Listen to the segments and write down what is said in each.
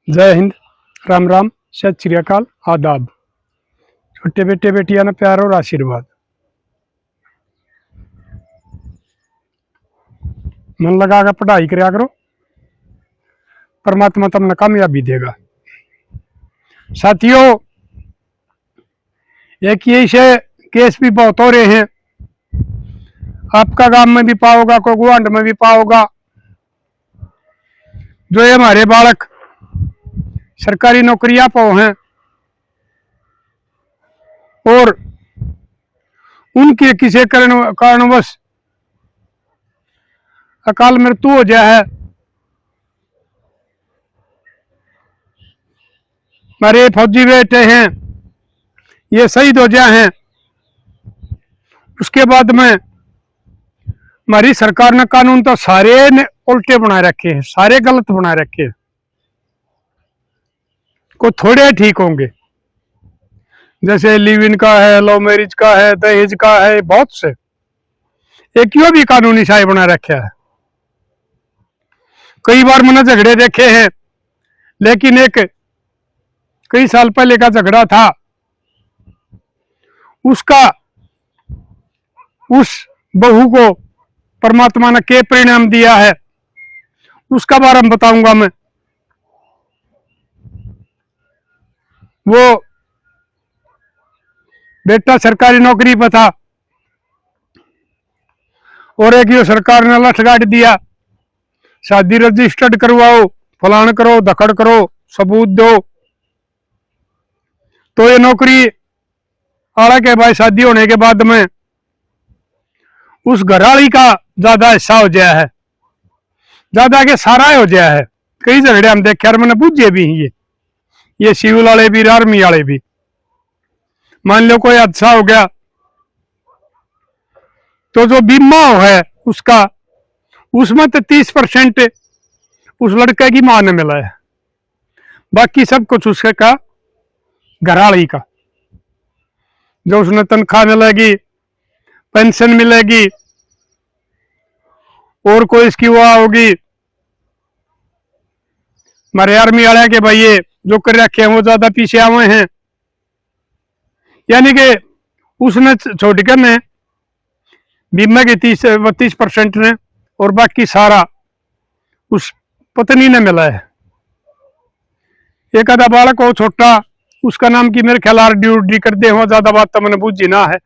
जय हिंद, राम राम, सत श्री अकाल, आदाब। छोटे बेटे बेटियां ना प्यार और आशीर्वाद। मन लगा कर पढ़ाई करया करो, परमात्मा तुमने कामयाबी देगा। साथियों, एक ये से केस भी बहुत हो रहे हैं। आपका गांव में भी पाओगा, कोई गुआंड में भी पाओगा। जो ये हमारे बालक सरकारी नौकरियां पाओ हैं और उनके किसी कारणवश अकाल मृत्यु हो जाए है। हमारे फौजी बेटे हैं, ये शहीद हो जाए हैं। उसके बाद में हमारी सरकार ने कानून तो सारे ने उल्टे बना रखे हैं, सारे गलत बना रखे हैं। को थोड़े ठीक होंगे, जैसे लिव इन का है, लव मैरिज का है, दहेज का है, बहुत से। एक यो भी कानूनी साई बना रखा है। कई बार मैंने झगड़े देखे हैं, लेकिन एक कई साल पहले का झगड़ा था, उसका उस बहू को परमात्मा ने क्या परिणाम दिया है, उसका बारे में बताऊंगा मैं। वो बेटा सरकारी नौकरी पर था और एक यो सरकार ने लठ गाड़ दिया, शादी रजिस्टर्ड करवाओ, फलान करो, धकड़ करो, सबूत दो। तो ये नौकरी आड़ा के भाई शादी होने के बाद में उस घरवाली का ज्यादा हिस्सा हो गया है, ज्यादा के सारा हो गया है। कई झगड़े हम देखे और मैंने पूछे भी ये सिविल वाले भी, आर्मी वाले भी। मान लो कोई हादसा हो गया तो जो बीमा है उसका, उसमें तो 30% उस लड़के की मां ने मिला है, बाकी सब कुछ उसके का घरवाली का। जो उसने तनख्वाह मिलेगी, पेंशन मिलेगी और कोई इसकी वो होगी। हमारे आर्मी वाले के भाई ये जो कर रखे हैं वो ज्यादा पीछे आए हैं, यानी कि उसने छोड़कर ने बीमा के 32% ने और बाकी सारा उस पत्नी ने मिला है। एक आधा बालक हो छोटा, उसका नाम की मेरे ख्याल RD कर दे, ज्यादा बात तो मैंने बुझी ना है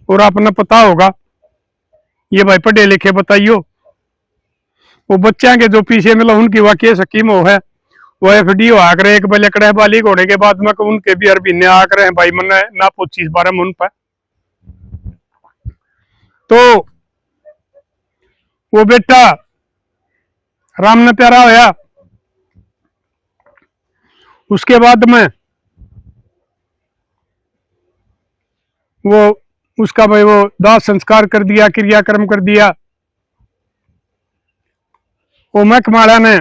और आपने पता होगा। ये भाई पढ़े लिखे बताइयो, वो बच्चा के जो पीछे मिला उनकी वाकई सकीम हो है। वो FD हो आकर एक बल्ले कड़े बालिक होने के बाद में उनके भी अरबी ने आकर हैं भाई मन ना 25-12 मन पर। तो वो बेटा राम ने प्यारा होया। उसके बाद में वो उसका भाई वो दाह संस्कार कर दिया, क्रियाक्रम कर दिया। वो महकमाड़ा ने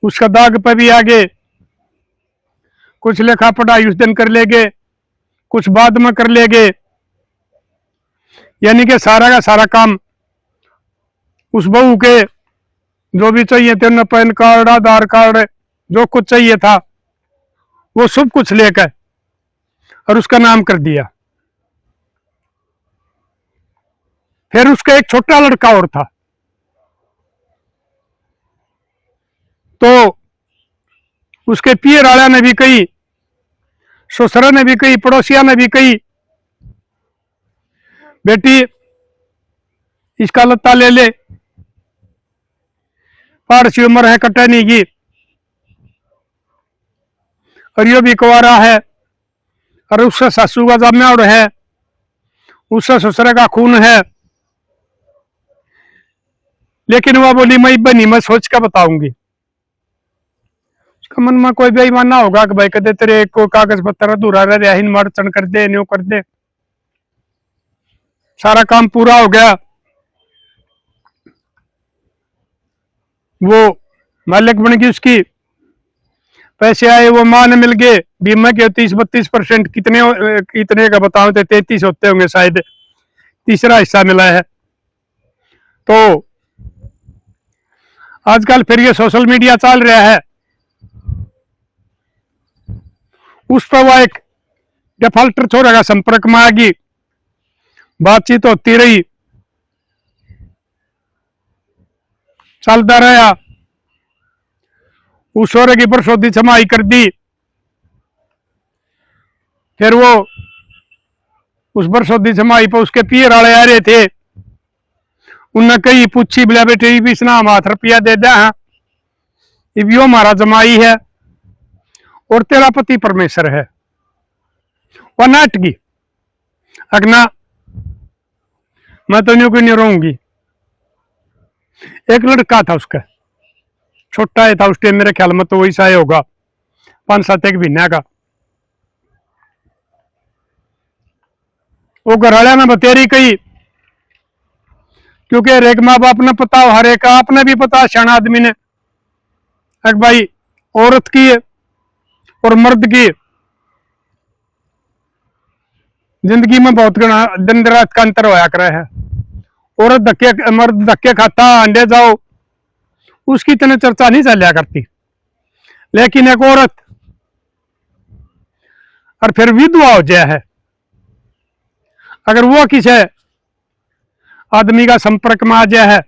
उसका दाग पे भी आगे कुछ लेखा पढ़ाई उस दिन कर लेगे, कुछ बाद में कर लेगे, यानी कि सारा का सारा काम उस बहू के जो भी चाहिए थे, उन्हें पैन कार्ड, आधार कार्ड, जो कुछ चाहिए था वो सब कुछ लेकर और उसका नाम कर दिया। फिर उसका एक छोटा लड़का और था, तो उसके पियर वाला ने भी कही, ससुरा ने भी कही, पड़ोसिया ने भी कही, बेटी इसका लत्ता ले ले, पार सी उम्र है कटनी की, और यो भी कुंवारा है, और उससे सासू का जाम्याड़ है, उससे ससुर का खून है। लेकिन वह बोली मैं बनी मैं सोच कर बताऊंगी। उसका मन में कोई बेईमान ना होगा कि भाई कहते तेरे को कागज पत्तर अधूरा रह रहा, मार्चन कर दे, न्यू कर दे। सारा काम पूरा हो गया। वो मालिक बन गई उसकी, पैसे आए, वो मां ने मिल गए। बीमा के 30-32% कितने का बताओ तो 33 होते होंगे शायद, तीसरा हिस्सा मिला है। तो आजकल फिर ये सोशल मीडिया चल रहा है, उस पर वह एक डिफॉल्टर छोरा का संपर्क में आ गई, बातचीत होती रही, चलता रहा। उस छोरे की परसोदी समाई कर दी। फिर वो उस परसोदी समाई पर उसके पियर वाले आ रहे थे, उनने कही पूछी, बोला बेटे भी इसना हम 8 रुपया दे दे, यो हमारा जमाई है और तेरा पति परमेश्वर है। वह नाटकी अगना मैं तो न्यू नहीं रहूंगी। एक लड़का था उसका, छोटा ही था उस टाइम, मेरे ख्याल में तो वैसा ही होगा 5-7 एक महीने का। वो घरवाले ने बतेरी कही, क्योंकि हर एक माँ बाप ने पता हो, हर एक आपने भी पता शान आदमी ने, एक भाई औरत की और मर्द की जिंदगी में बहुत घना दिन रात का अंतर होया करे है। औरत धक्के, मर्द धक्के खाता, अंडे जाओ, उसकी इतनी चर्चा नहीं चलिया करती। लेकिन एक औरत और फिर विधवा हो जाए है, अगर वो किसी आदमी का संपर्क में आ जाए है,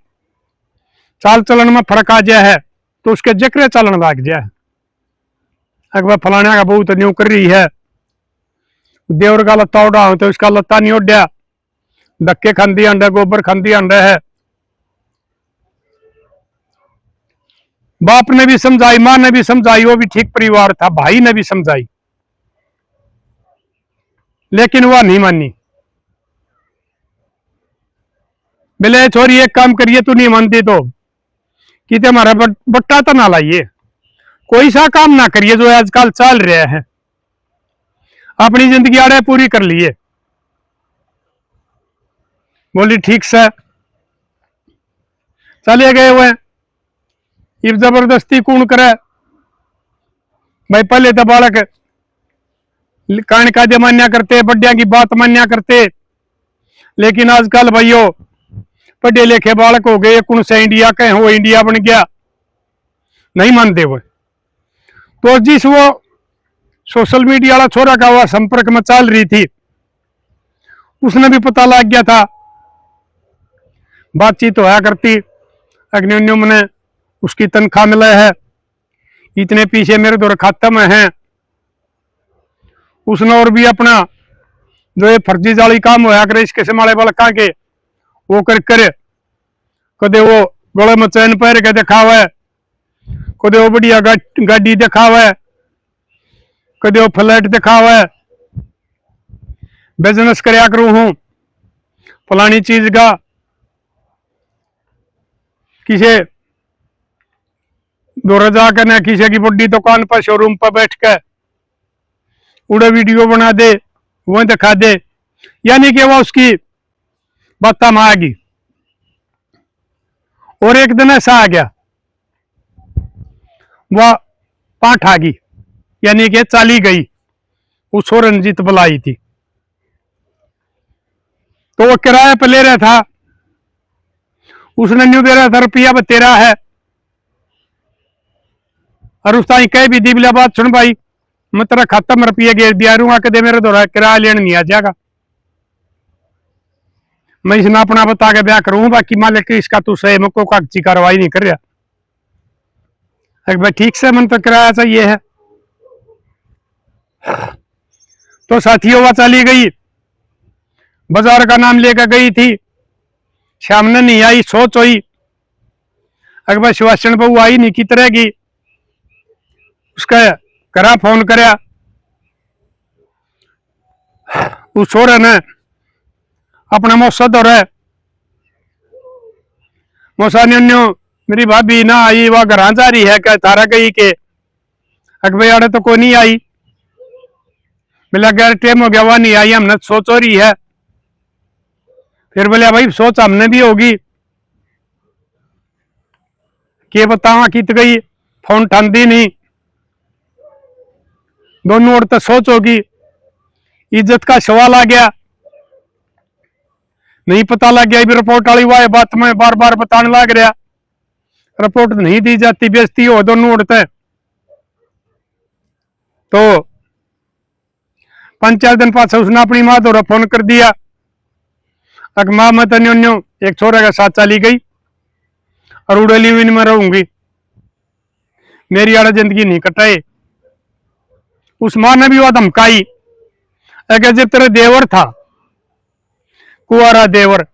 चाल चलन में फर्क आ जाए है, तो उसके जकरे चलन लग जाए। अगर फलाने का बहुत न्यू कर रही है, देवर का लत्ता उड़ा तो उसका लत्ता नहीं उड्या, धक्के खांदी अंडे, गोबर खांदी अंडे है। बाप ने भी समझाई, मां ने भी समझाई, वो भी ठीक परिवार था, भाई ने भी समझाई, लेकिन वह नहीं मानी। बोले छोरी एक काम करिए, तू नहीं मानती तो कि हमारा बट्टा तो ना लाइए, कोई सा काम ना करिए जो आजकल चल रहे हैं, अपनी जिंदगी आड़े पूरी कर लिए। बोली ठीक से, चले गए हुए। इब जबरदस्ती कौन करे भाई, पहले तो बालक कान का दे मान्या करते, बड्डिया की बात मान्या करते, लेकिन आजकल भाइयों पढ़े लिखे बालक हो गए, कौन से इंडिया के हो, इंडिया बन गया, नहीं मानते वो। तो जिस वो सोशल मीडिया वाला छोरा का हुआ संपर्क में चल रही थी, उसने भी पता लग गया था, बातचीत होया करती, अग्निन्युम ने उसकी तनख्वाह मिला है, इतने पीछे मेरे दौर खाते में है। उसने और भी अपना जो ये फर्जी जाली काम होया करे इस किस्म वाले बलका के, वो कर करे, कदे वो गले में चैन पहन के दिखावे, कदे वो बढ़िया गाड़ी दिखावे, कदे वो फ्लैट दिखावे, बिजनेस करया करूं हूं फलानी चीज का, किसी दौरे जाकर न किसी की बड़ी दुकान पर शोरूम पर बैठ के उड़े वीडियो बना दे, वो दिखा दे, यानी कि वह उसकी बात में आ गई। और एक दिन ऐसा आ गया, वह पाठ आ गई, यानी कि चाली गई, उसको रंजीत बुलाई थी, तो वो किराए पर ले रहा था, उसने न्यू दे रहा था रुपया 13 है, और उस ताई कह भी दी, बिला बात सुन भाई, मैं तेरा खाता में रुपया गेर दिया रूंगा, कदे मेरे दौरा किराया लेने नहीं आ जाएगा, मैं इसने अपना बता के ब्याह करूं, बाकी मालिक इसका तू सही में कोई कागजी कार्रवाई नहीं कर रहा। भाई ठीक से मन तो किराया चाहिए है। तो साथियों वह चली गई, बाजार का नाम लेकर गई थी, शाम ने नहीं आई, सोच हुई, अकबर सुभाषचंद्र बहू आई नहीं, कित रहेगी, उसका करा फोन करया, उस छोरे ने अपना मौसा दौरा, मौसा ने मेरी भाभी ना आई, वह घर जा रही है, क्या तारा गई के, अकबर आड़े तो कोई नहीं आई, मिला गया टाइम हो गया, वह नहीं आई, हमने सोच हो रही है। फिर बोले भाई सोच हमने भी होगी, के बतावा कित गई, फोन ठांदी नहीं, दोनों ओर तो सोच होगी, इज्जत का सवाल आ गया, नहीं पता लग गया, रिपोर्ट वाली वाह बात में बार बार बताने लग रहा, रिपोर्ट नहीं दी जाती, बेइज्जती हो दोनों उड़ते। तो 5-4 दिन पास उसने अपनी माँ तो फोन कर दिया, अगर माँ मत न्यो एक छोरे के साथ चली गई और उड़ेली हुई में रहूंगी, मेरी आड़ा जिंदगी नहीं कटाए। उस माँ ने भी वो धमकाई, अगर जब तेरा देवर था कुआरा देवर,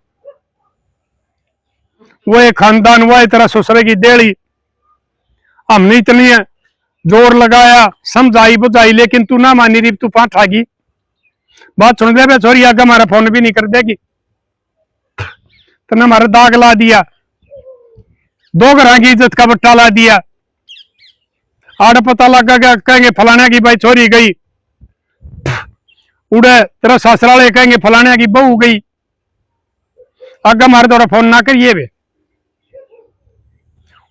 वो एक खानदान, वो तेरा ससुरे की देड़ी, हमने इतनी जोर लगाया समझाई बुझाई, लेकिन तू ना मानी रही, तू पांच ठागी बात सुन दे छोरी, आगे हमारा फोन भी नहीं कर देगी, तूने हमारा दाग ला दिया, 2 घर की इज्जत का बट्टा ला दिया। आड़ पता लगा क्या कहेंगे फलाने की भाई छोरी गई, उड़े तेरा ससुराले कहेंगे फलाने की बहू गई, आगे हमारे द्वारा फोन ना करिए वे।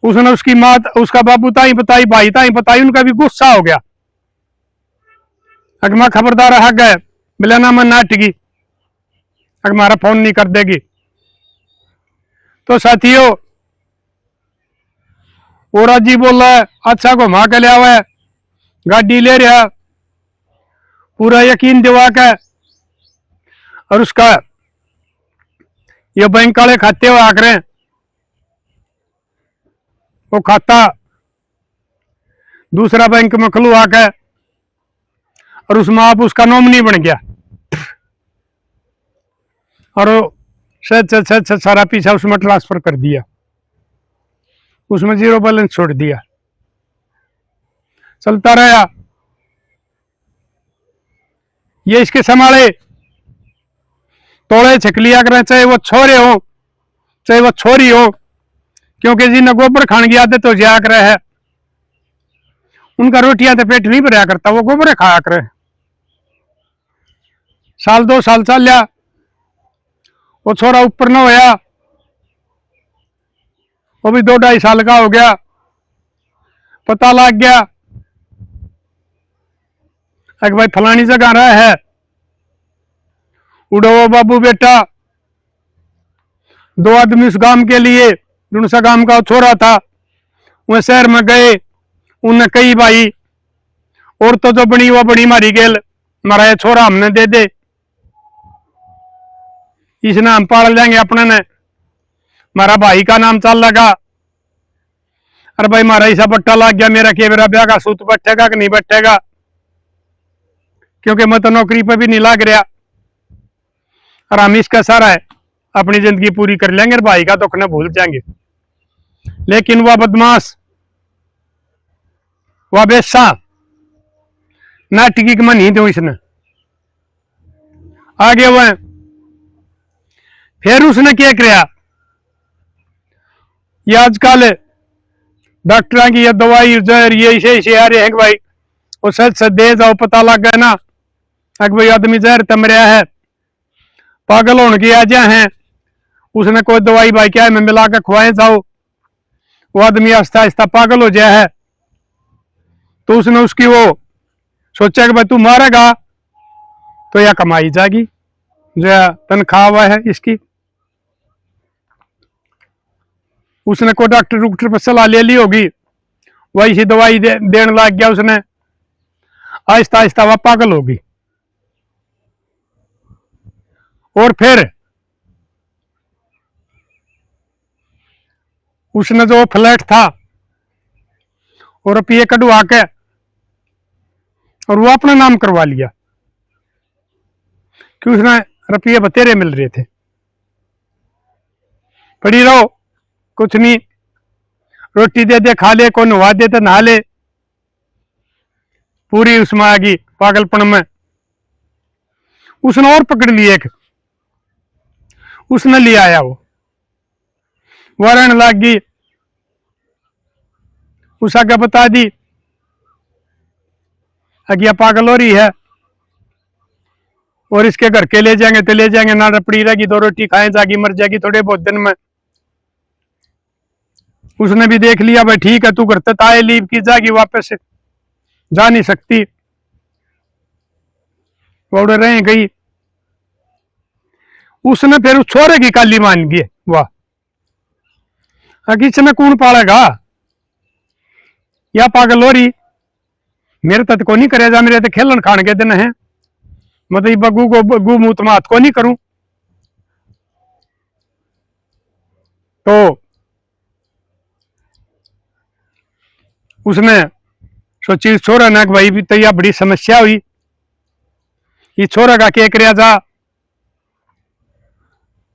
उसने उसकी माँ उसका बाबू ताई बताई, भाई ताई बताई, उनका भी गुस्सा हो गया, अगर मैं खबरदार हक गए मिलाना मैं नाटगी, अगर हमारा फोन नहीं कर देगी। तो साथियों ओरा जी बोला अच्छा घुमा के लिया हुआ, गाड़ी ले रहा, पूरा यकीन दिवा के, और उसका ये बैंक वाले खाते हुए आकर रहे, वो खाता दूसरा बैंक में खुलवा के, और उसमें आप उसका नॉमिनी बन गया, और सच सारा पीछा उसमें ट्रांसफर कर दिया, उसमें 0 बैलेंस छोड़ दिया, चलता रहा। ये इसके संभाले तोड़े छिकलिया करें, चाहे वो छोरे हो चाहे वो छोरी हो, क्योंकि जिन्हें गोबर खाने की आदत तो जाया करे है, उनका रोटियां तो पेट नहीं भरा करता, वो गोबर खाया करे। 1-2 साल चल लिया, वो छोरा ऊपर न होया, वो भी 2-2.5 साल का हो गया, पता लग गया कि भाई फलानी जगह रहा है, उड़ो बाबू बेटा, 2 आदमी उस गांव के लिए, जो गांव का छोरा था, वह शहर में गए, उन्हें कही भाई और तो जो बनी वो बड़ी मारी गेल, हमारा ये छोरा हमने दे दे, इसने हम पाल लेंगे अपने ने, हमारा भाई का नाम चल लगा, अरे भाई हमारा ऐसा बट्टा लग गया, मेरा क्या मेरा ब्याह का सूत बैठेगा कि नहीं बैठेगा, क्योंकि मैं तो नौकरी पे भी नहीं लग रहा, और हम इसका सारा है अपनी जिंदगी पूरी कर लेंगे और भाई का दुख न भूल जाएंगे। लेकिन वह बदमाश, वह बेसा नाटकी में नहीं दो, इसने आगे वह फिर उसने क्या किया, ये आजकल डॉक्टर की ये दवाई जहर ये इसे आ रहे हैं भाई, वो सच दे जाओ, पता लग गया ना कि भाई आदमी जहर तम रहा है, पागल होने की वजह है, उसने कोई दवाई भाई क्या में मिला के खुआए जाओ, वो आदमी आहिस्ता आहिस्ता पागल हो जाए है। तो उसने उसकी वो सोचा कि भाई तू मारेगा तो यह कमाई जाएगी, जो तनख्वाह हुआ है इसकी, उसने कोई डॉक्टर पर सलाह ले ली होगी, वही सी दवाई देने लग गया, उसने आहिस्ता आहिस्ता वह पागल होगी। और फिर उसने जो फ्लैट था और रुपये कटवा के और वो अपना नाम करवा लिया, कि उसने रुपये बतेरे मिल रहे थे, पड़ी रहो कुछ नहीं, रोटी दे दे खा ले, कोई नहा दे तो नहा ले, पूरी उसमें आ गई पागलपन में। उसने और पकड़ ली एक, उसने ले आया, वो रहने लग गई, उस आगे बता दी अगिया पागल हो रही है, और इसके घर के ले जाएंगे तो ले जाएंगे, ना रपड़ी रहेगी, 2 रोटी खाए जागी, मर जाएगी थोड़े बहुत दिन में। उसने भी देख लिया भाई ठीक है, तू घर तक आए लीव की जाएगी, वापस से जा नहीं सकती, वो उड़ रहे गई। उसने फिर उस छोरे की काली मान गई, वाह किसने कौन पालेगा या पागल हो रही मेरे तक को नहीं करेगा मेरे तो खेलन खान के दिन है मतलब बगू को गु मुत मात को नहीं करूं तो उसने सोची छोरा ने भाई भी तो यह बड़ी समस्या हुई ये छोरा का क्या कर था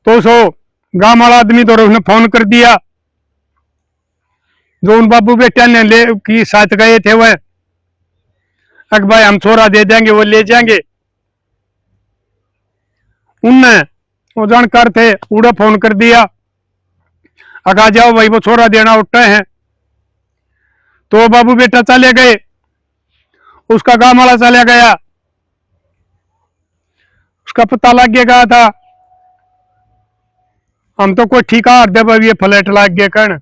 तो सो गांव वाला आदमी तो उसने फोन कर दिया जो उन बाबू बेटा ने ले की साथ गए थे वह अक भाई हम छोरा दे देंगे वो ले जाएंगे उनने वो जानकार थे उड़ा फोन कर दिया अगा जाओ भाई वो छोरा देना उठे हैं तो बाबू बेटा चले गए उसका गांव वाला चला गया उसका पता लग गया था हम तो कोई ठिका दे भाई ये फ्लैट लग गया कण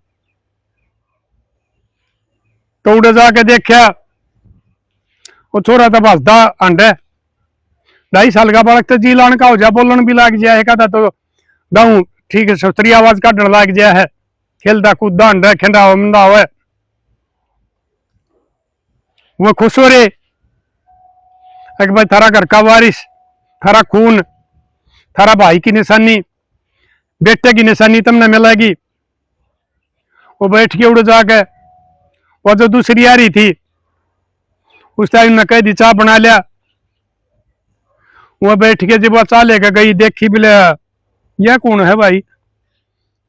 तो उड़े जाके देखा वो छोरा तो बसदा अंडे 2.5 साल का बालक तो जी लाने का हो जा बोलन भी लग जाए कहता तो दाऊ ठीक है सस्तरी आवाज काटने लग गया है खेलता कूदा अंडा खेंडा मंदा हो वो खुश हो रहे एक भाई थारा घर का वारिस थारा खून थारा भाई की निशानी बेटे की निशानी तुमने मिलेगी वो बैठ के उड़ जाके वो जो दूसरी आ रही थी उस टाइम ने कह दी चाह बना लिया वो बैठ के जब वो चाह लेकर गई देखी बोले यह कौन है भाई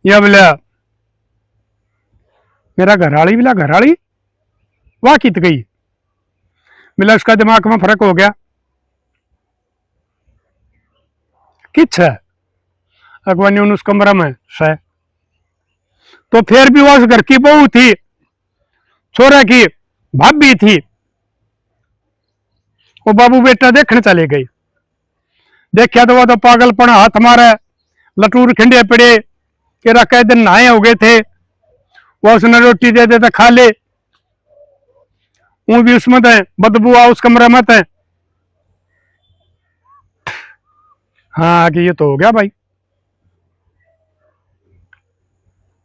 यह बोले मेरा घरवाली बोला घरवाली वाह कित गई बोला उसका दिमाग में फर्क हो गया किच है अगवानी उस कमरा में है तो फिर भी वो घर की बहू थी छोरा की भाभी थी वो बाबू बेटा देखने चले गई देखा तो वो तो पागलपन हाथ मारा लटूर खिंडे पड़े केरा कई दिन नहाए हो गए थे वो उसने रोटी दे देता खा ले वो भी उसमें थे बदबू आ उस कमरे में थे हाँ कि ये तो हो गया भाई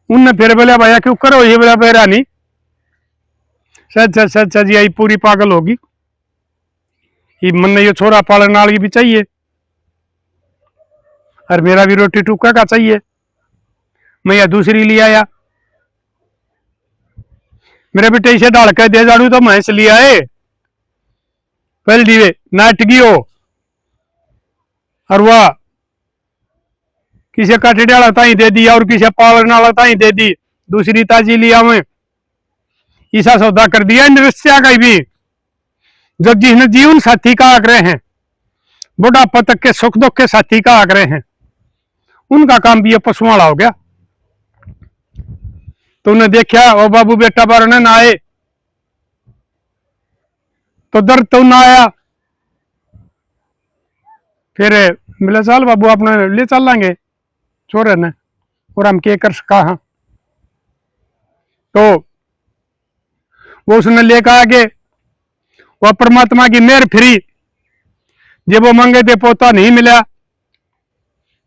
उनने फिर बोला भैया क्यों करो ये बोला बेरा नहीं सच सच सच यही पूरी पागल होगी ये मन ने ये छोरा पालने वाली भी चाहिए और मेरा भी रोटी टुक्का का चाहिए मैं यह दूसरी ले आया मेरे बेटे इसे डाल के दे जाड़ू तो मैं इसलिए आए पहल दीवे नाटकी हो और वह किसी काटे डाला ताई दे दी और किसी पावर नाला ताई दे दी दूसरी ताजी लिया मैं ईसा सौदा कर दिया इंडस्ट्रिया का भी जब जिसने जीवन साथी का आग्रह हैं बुढ़ापा तक के सुख दुख के साथी का आग्रह हैं उनका काम भी ये पशुओं वाला हो गया तो उन्हें देखा वो बाबू बेटा बार ना आए तो दर्द तो ना आया फिर मिले चल बाबू अपने ले चल लेंगे छोरे ने और हम क्या कर सका हाँ तो वो उसने लेकर आगे वह परमात्मा की मेहर फिरी जब वो मांगे थे पोता नहीं मिला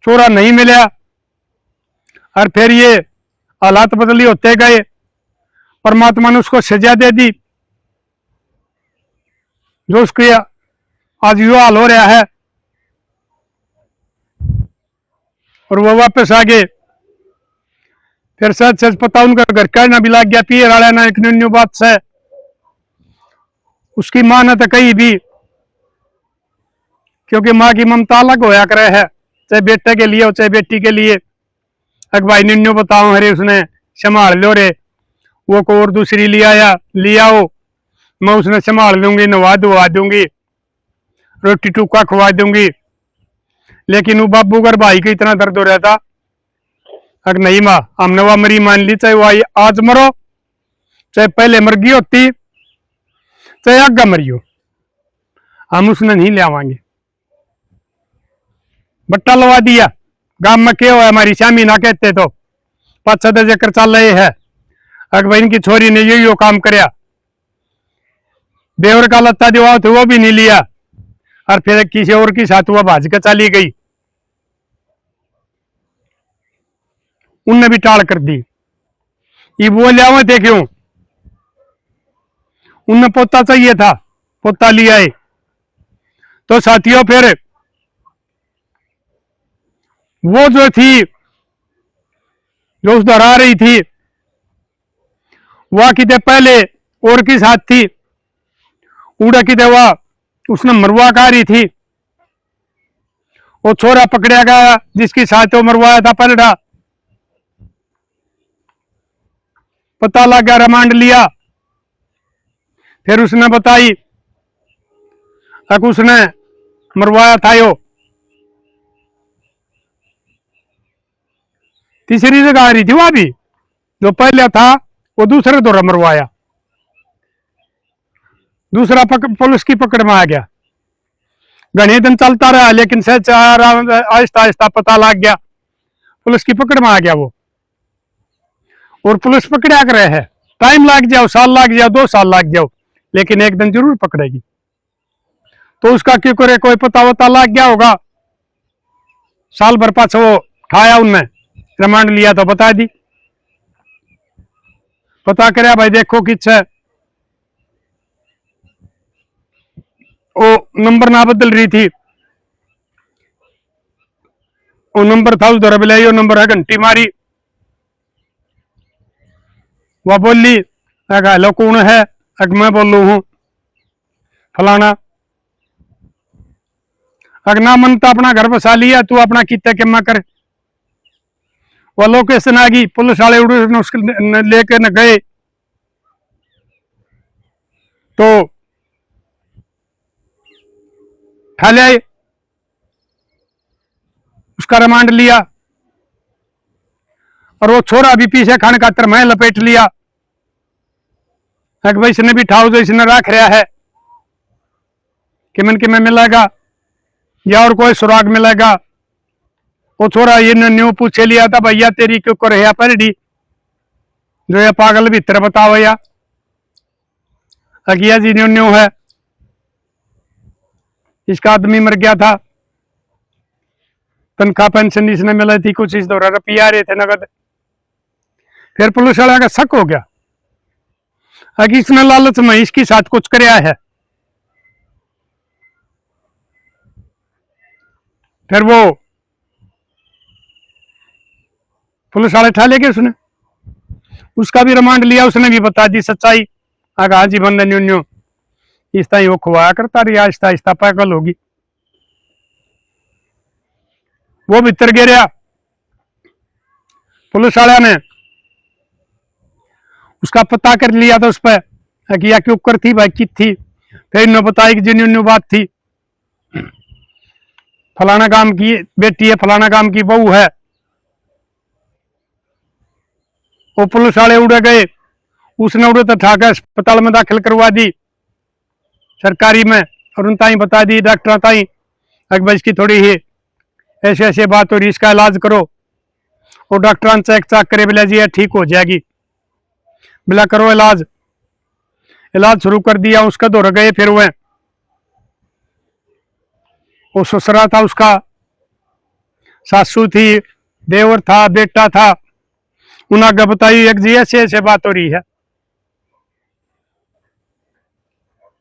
छोरा नहीं मिला और फिर ये हालात बदली होते गए परमात्मा ने उसको सजा दे दी जो उसके आज यो हाल हो रहा है और वो वापस आ गए फिर सच सच पता उनका घर कहना भी लग गया पियर वाला ना एक न्यू बात से उसकी मां ने तो कही भी क्योंकि माँ की ममता अलग होया करे है चाहे बेटे के लिए हो चाहे बेटी के लिए अक भाई निन्नू बताओ हरे उसने संभाल लो रे वो को और दूसरी ले आओ मैं उसने संभाल लूंगी नवा धुवा दूंगी रोटी टुक्का खवा दूंगी लेकिन वो बाबू घर भाई को इतना दर्द हो रहा था अक नहीं माँ हमने वह मरी मान ली चाहे वो आज मरो चाहे पहले मर गई होती चाहे आगे मरी हो हम उसने नहीं ले आवांगे बट्टा लवा दिया गांव में क्या हुआ हमारी श्यामी ना कहते तो 5-7 चक्कर चल रहे है अक भाई इनकी छोरी ने यो काम कराया देवर का लत्ता दिवा थे वो भी नहीं लिया और फिर किसी और की साथ हुआ भाज के चली गई उनने भी टाल कर दी ये वो लिया हुए थे क्यों? उन्हें पोता चाहिए था, पोता लिया है। तो साथियों फिर वो जो थी, जो उस दोहरा रही थी, वह किते पहले और की साथ थी, उड़ा किते वह उसने मरवा का रही थी। वो छोरा पकड़ा गया जिसकी साथ वो मरवाया था पलड़ा, पता लग गया, रिमांड लिया। फिर उसने बताई कि उसने मरवाया था यो। तीसरी जगह आ रही थी वहां भी, जो पहले था वो दूसरे दौरा मरवाया, दूसरा पुलिस की पकड़ में आ गया। घने दिन चलता रहा, लेकिन सच आहिस्ता आहिस्ता पता लग गया, पुलिस की पकड़ में आ गया वो। और पुलिस पकड़ा कर है, टाइम लग जाओ, साल लग जाओ, 2 साल लग जाओ, लेकिन एक दिन जरूर पकड़ेगी। तो उसका क्यों करे, कोई पता वता लग गया होगा। साल भर पास वो ठाया, उनने रिमांड लिया तो बता दी, पता करे भाई देखो किस है, वो नंबर ना बदल रही थी, वो नंबर था उधर बुलाई, वो नंबर है, घंटी मारी, वह बोली हेलो कौन है, अग मैं बोलू हूं फलाना। अग ना मन तो अपना घर बसा लिया, तू अपना कितना किमा कर। वह लोकेशन आ गई, पुलिस वाले उड़े लेके न गए, तो ठाले आए, उसका रिमांड लिया। और वो छोरा भी पीछे खाने खातर मैं लपेट लिया कि भाई इसने भी ठाओ, जो इसने रख रहा है कि मन के में मिलेगा या और कोई सुराग मिलेगा। वो छोरा ये न्यू पूछे लिया था, भैया तेरी क्यों कर है परडी, जो ये पागल भीतर बताओ या अगिया जी न्यू न्यू है, इसका आदमी मर गया था, तनख्वाह पेंशन इसने मिली थी, कुछ इस दौरान रुपया आ रहे थे नगद। फिर पुलिस वाले का शक हो गया कि इसने लालच में इसके साथ कुछ कराया है। फिर वो पुलिस वाले ठा लेके उसने, उसका भी रिमांड लिया, उसने भी बता दी सच्चाई। आगा हाँ जी बंदे न्यू न्यू इस तरह वो खुआया करता रही, आहिस्ता आहिस्ता पागल होगी। वो भीतर गिरा, पुलिस वाले ने उसका पता कर लिया था उस पर कि या क्यों कर थी भाई की थी। फिर इन्होंने बताया कि जिन्यू न्यू बात थी, फलाना काम की बेटी है, फलाना काम की बहू है। वो पुलिस वाले उड़े गए, उसने उड़े तो ठाकर अस्पताल में दाखिल करवा दी सरकारी में, और उन ताई बता दी डॉक्टर ताई भाई इसकी थोड़ी ही ऐसे ऐसे बात हो रही, इसका इलाज करो। और डॉक्टर चेक चाक करे, बोला जी ठीक हो जाएगी, बोला करो इलाज। इलाज शुरू कर दिया, उसका दौड़ गए। फिर वो ससुरा था उसका, सासू थी, देवर था, बेटा था। उन्हें आगे बताई एक जी ऐसे ऐसे बात हो रही है।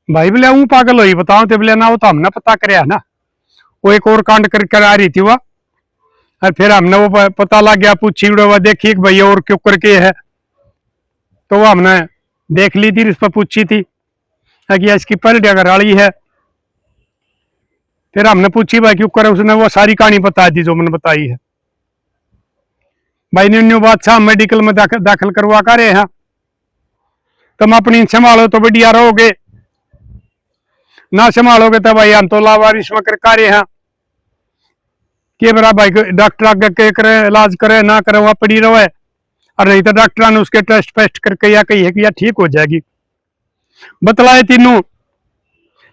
भाई बोले हूँ पागल हुई बताओ, तो बोले ना वो तो हमने पता कराया ना, वो एक और कांड कर आ रही थी वह। और फिर हमने वो पता लग गया, पूछी उड़ा देखी कि भैया और क्यों करके है, तो वो हमने देख ली थी, इस पर पूछी थी कि इसकी पलटी अगर राड़ी है। फिर हमने पूछी भाई क्यों करे, उसने वो सारी कहानी बता दी जो मैंने बताई है। भाई न्यू बादशाह मेडिकल में दाखिल करवा कर रहे हैं, तुम अपनी संभालो तो बढ़िया रहोगे, ना संभालोगे तो भाई हम तो लावारिस में कर रहे हैं कि मेरा भाई डॉक्टर आगे के करे इलाज करे ना करे, वह पड़ी रहे। और नहीं तो डॉक्टर ने उसके टेस्ट पेस्ट करके या कही है कि या ठीक हो जाएगी। बतलाए तीनों,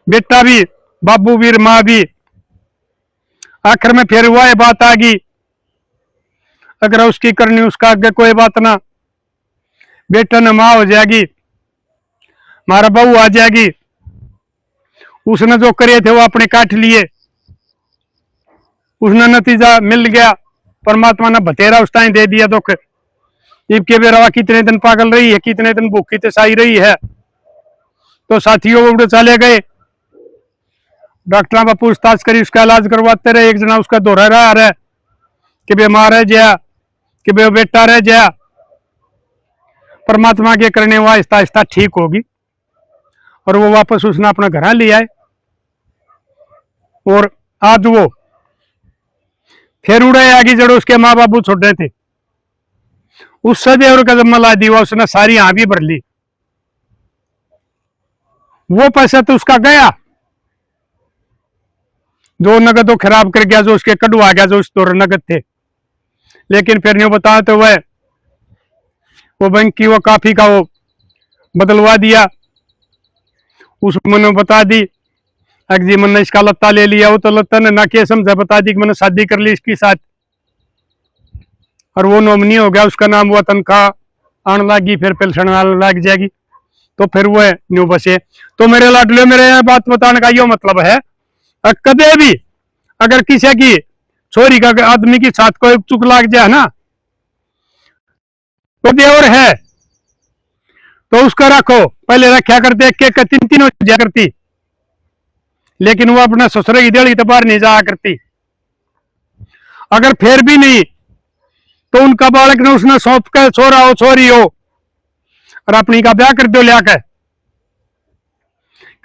बेटा भी, बाबू भी, माँ भी। आखिर में फिर हुआ बात आ गई, अगर उसकी करनी उसका आगे कोई बात ना, बेटा ने माँ हो जाएगी, मारा बहू आ जाएगी। उसने जो करे थे वो अपने काट लिए, उसने नतीजा मिल गया, परमात्मा ने बतेरा उस टाइम दे दिया दुख। इबके बेरवा कितने दिन पागल रही है, कितने दिन भूखी तसाई रही है। तो साथियों वो उड़े चले गए, डॉक्टर पर पूछताछ करी, उसका इलाज करवाते रहे। एक जना उसका दोहरा रहा है कि बीमार है जया, कि बे बेटा रह जया। परमात्मा के करने वो आहिस्ता आहिस्ता ठीक होगी और वो वापस उसने अपना घर ले आए। और आज वो फिर उड़े आगे जड़ो उसके माँ बाबू छोटे थे, उस सदे और कदम ला दी, उसने सारी यहां भी भर ली। वो पैसा तो उसका गया, जो नगद वो खराब कर गया, जो उसके कड़वा गया, जो उस दौर नगद थे। लेकिन फिर नहीं बता तो वह वो बैंक की वो काफी का वो बदलवा दिया, उस मैंने बता दी जी मैंने इसका लत्ता ले लिया। वो तो लत्ता ने ना के समझा, बता दी कि मैंने शादी कर ली इसके साथ, और वो नॉमिनी हो गया, उसका नाम हुआ, तनख्वाह आने लगी, फिर पेंशन लग जाएगी। तो फिर वो न्यू बसे। तो मेरे लाडले, मेरे बात बताने का यो मतलब है, कदे भी अगर किसी की छोरी का आदमी की साथ को चुक लग जाए ना, तो देवर है तो उसका रखो, पहले रखा करते एक एक तीन तीन हो जाया करती, लेकिन वो अपना ससुर की दिहाड़ी तो बाहर नहीं जाया करती। अगर फिर भी नहीं तो उनका बालक ने उसने सौंप कर, छोरा हो छोरी हो, और अपनी का ब्याह कर दो लिया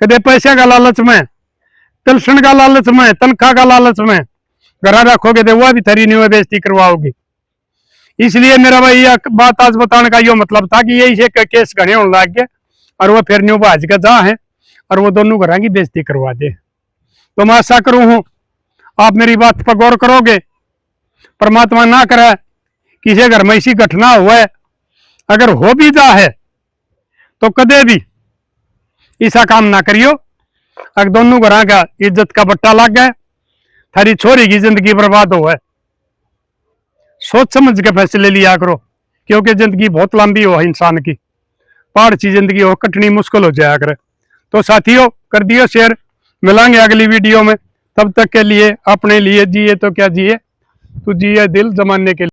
कदे पैसे का लालच में, पेंशन का लालच में, तनख्वाह का लालच में घर रखोगे तो वह भी थरी नहीं बेइज्जती करवाओगी। इसलिए मेरा भाई यह बात आज बताने का यो मतलब था कि यही से केस घने होने लग गए, और वह फिर न्यू भाज का जा है और वो दोनों घर की बेइज्जती करवा दे। तो मैं आशा करूं हूं आप मेरी बात पर गौर करोगे। परमात्मा ना करे किसी घर में ऐसी घटना हुआ है, अगर हो भी जा है तो कदे भी ऐसा काम ना करियो। अगर दोनों घर का इज्जत का बट्टा लग गया, थारी छोरी की जिंदगी बर्बाद हो है। सोच समझ के फैसले लिया करो, क्योंकि जिंदगी बहुत लंबी हो इंसान की, पहाड़ सी जिंदगी हो, कटनी मुश्किल हो जाया करे। तो साथियों कर दियो शेयर, मिलेंगे अगली वीडियो में। तब तक के लिए अपने लिए जिए तो क्या जिए, तू जिए दिल जमाने के लिए।